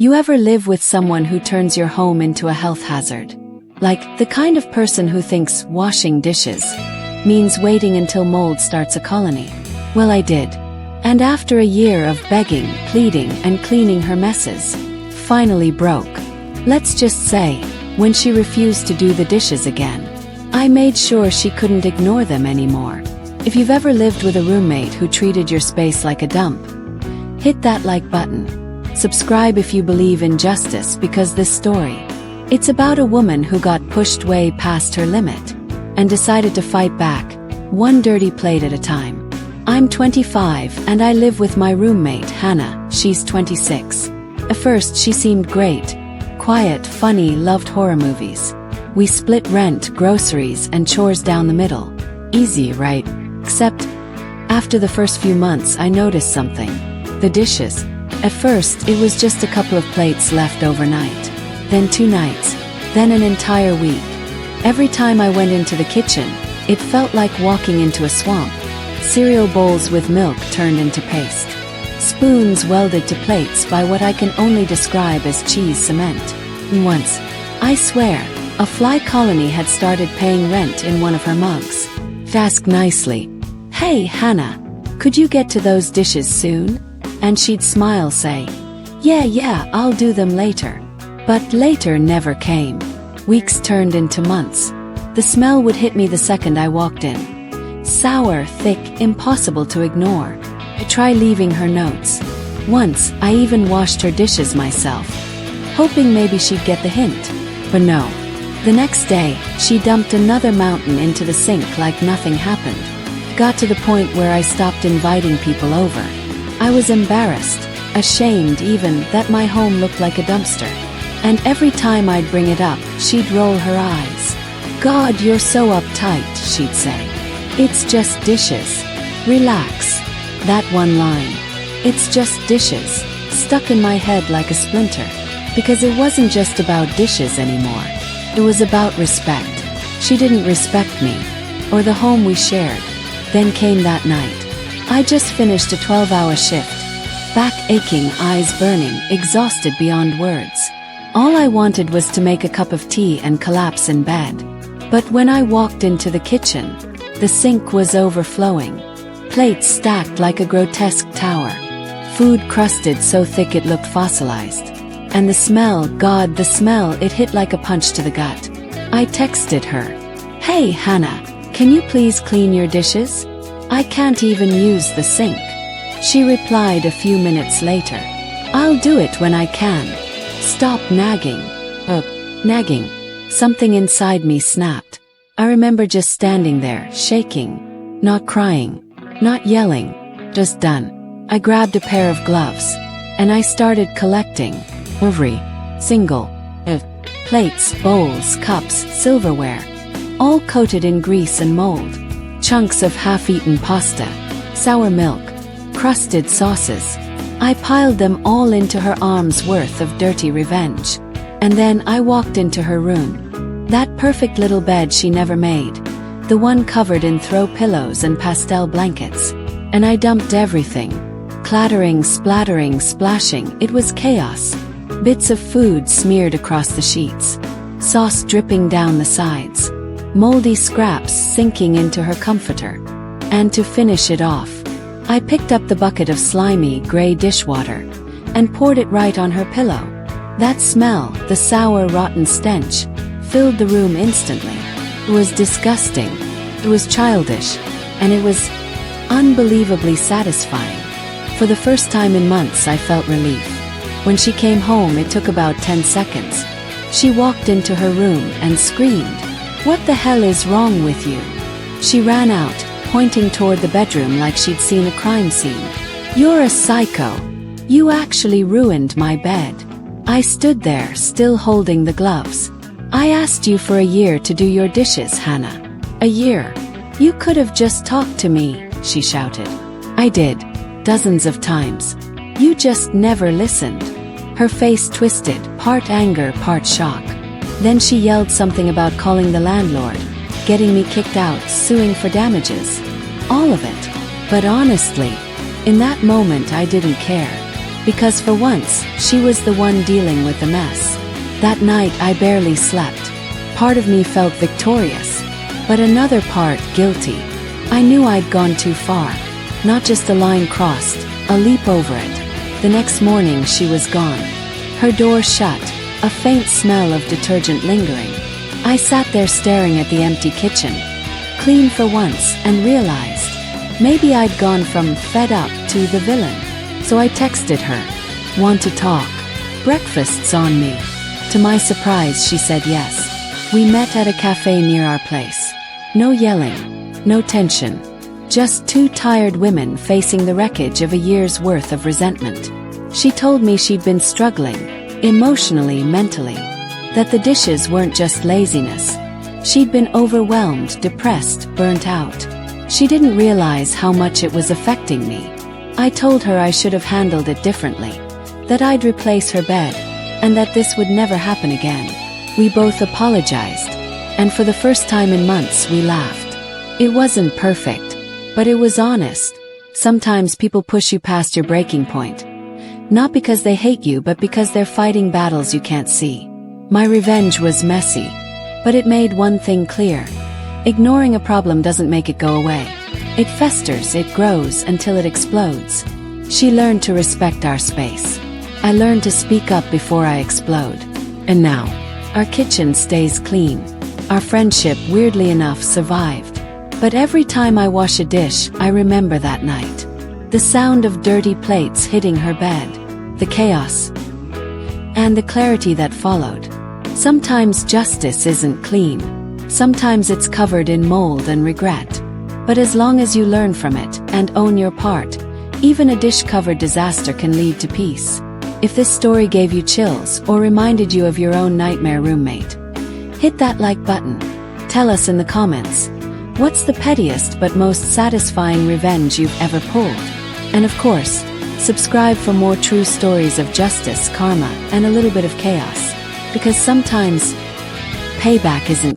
You ever live with someone who turns your home into a health hazard? Like, the kind of person who thinks washing dishes means waiting until mold starts a colony. Well, I did. And after a year of begging, pleading, and cleaning her messes, finally broke. Let's just say, when she refused to do the dishes again, I made sure she couldn't ignore them anymore. If you've ever lived with a roommate who treated your space like a dump, hit that like button. Subscribe if you believe in justice, because this story, it's about a woman who got pushed way past her limit and decided to fight back, one dirty plate at a time. I'm 25 and I live with my roommate Hannah. She's 26. At first she seemed great. Quiet, funny, loved horror movies. We split rent, groceries, and chores down the middle. Easy, right? Except, after the first few months I noticed something. The dishes. At first it was just a couple of plates left overnight. Then 2 nights. Then an entire week. Every time I went into the kitchen, it felt like walking into a swamp. Cereal bowls with milk turned into paste. Spoons welded to plates by what I can only describe as cheese cement. Once, I swear, a fly colony had started paying rent in one of her mugs. Ask nicely, "Hey, Hannah, could you get to those dishes soon?" And she'd smile, say, Yeah, I'll do them later." But later never came. Weeks turned into months. The smell would hit me the second I walked in. Sour, thick, impossible to ignore. I tried leaving her notes. Once, I even washed her dishes myself, hoping maybe she'd get the hint. But no. The next day, she dumped another mountain into the sink like nothing happened. Got to the point where I stopped inviting people over. I was embarrassed, ashamed even, that my home looked like a dumpster. And every time I'd bring it up, she'd roll her eyes. "God, you're so uptight," she'd say. "It's just dishes. Relax." That one line, "It's just dishes," stuck in my head like a splinter. Because it wasn't just about dishes anymore. It was about respect. She didn't respect me, or the home we shared. Then came that night. I just finished a 12-hour shift. Back aching, eyes burning, exhausted beyond words. All I wanted was to make a cup of tea and collapse in bed. But when I walked into the kitchen, the sink was overflowing. Plates stacked like a grotesque tower. Food crusted so thick it looked fossilized. And the smell, God, the smell, it hit like a punch to the gut. I texted her, "Hey, Hannah, can you please clean your dishes? I can't even use the sink." She replied a few minutes later, "I'll do it when I can. Stop nagging." Nagging. Something inside me snapped. I remember just standing there, shaking, not crying, not yelling, just done. I grabbed a pair of gloves, and I started collecting every single plates, bowls, cups, silverware, all coated in grease and mold. Chunks of half-eaten pasta, sour milk, crusted sauces. I piled them all into her arm's worth of dirty revenge. And then I walked into her room. That perfect little bed she never made. The one covered in throw pillows and pastel blankets. And I dumped everything. Clattering, splattering, splashing, it was chaos. Bits of food smeared across the sheets. Sauce dripping down the sides. Moldy scraps sinking into her comforter. And to finish it off, I picked up the bucket of slimy, gray dishwater and poured it right on her pillow. That smell, the sour, rotten stench, filled the room instantly. It was disgusting. It was childish. And it was unbelievably satisfying. For the first time in months, I felt relief. When she came home, it took about 10 seconds. She walked into her room and screamed, "What the hell is wrong with you?" She ran out, pointing toward the bedroom like she'd seen a crime scene. "You're a psycho. You actually ruined my bed." I stood there, still holding the gloves. "I asked you for a year to do your dishes, Hannah. A year. You could have just talked to me," she shouted. "I did. Dozens of times. You just never listened." Her face twisted, part anger, part shock. Then she yelled something about calling the landlord, getting me kicked out, suing for damages. All of it. But honestly, in that moment I didn't care. Because for once, she was the one dealing with the mess. That night I barely slept. Part of me felt victorious, but another part guilty. I knew I'd gone too far. Not just a line crossed, a leap over it. The next morning she was gone. Her door shut, a faint smell of detergent lingering. I sat there staring at the empty kitchen, clean for once, and realized maybe I'd gone from fed up to the villain. So I texted her, "Want to talk? Breakfast's on me." To my surprise, she said yes. We met at a cafe near our place. No yelling, no tension. Just two tired women facing the wreckage of a year's worth of resentment. She told me she'd been struggling, emotionally, mentally. That the dishes weren't just laziness. She'd been overwhelmed, depressed, burnt out. She didn't realize how much it was affecting me. I told her I should have handled it differently. That I'd replace her bed, and that this would never happen again. We both apologized, and for the first time in months we laughed. It wasn't perfect, but it was honest. Sometimes people push you past your breaking point. Not because they hate you, but because they're fighting battles you can't see. My revenge was messy, but it made one thing clear. Ignoring a problem doesn't make it go away. It festers, it grows until it explodes. She learned to respect our space. I learned to speak up before I explode. And now, our kitchen stays clean. Our friendship, weirdly enough, survived. But every time I wash a dish, I remember that night. The sound of dirty plates hitting her bed. The chaos. And the clarity that followed. Sometimes justice isn't clean. Sometimes it's covered in mold and regret. But as long as you learn from it and own your part, even a dish-covered disaster can lead to peace. If this story gave you chills or reminded you of your own nightmare roommate, hit that like button. Tell us in the comments, what's the pettiest but most satisfying revenge you've ever pulled? And of course, subscribe for more true stories of justice, karma, and a little bit of chaos. Because sometimes, payback isn't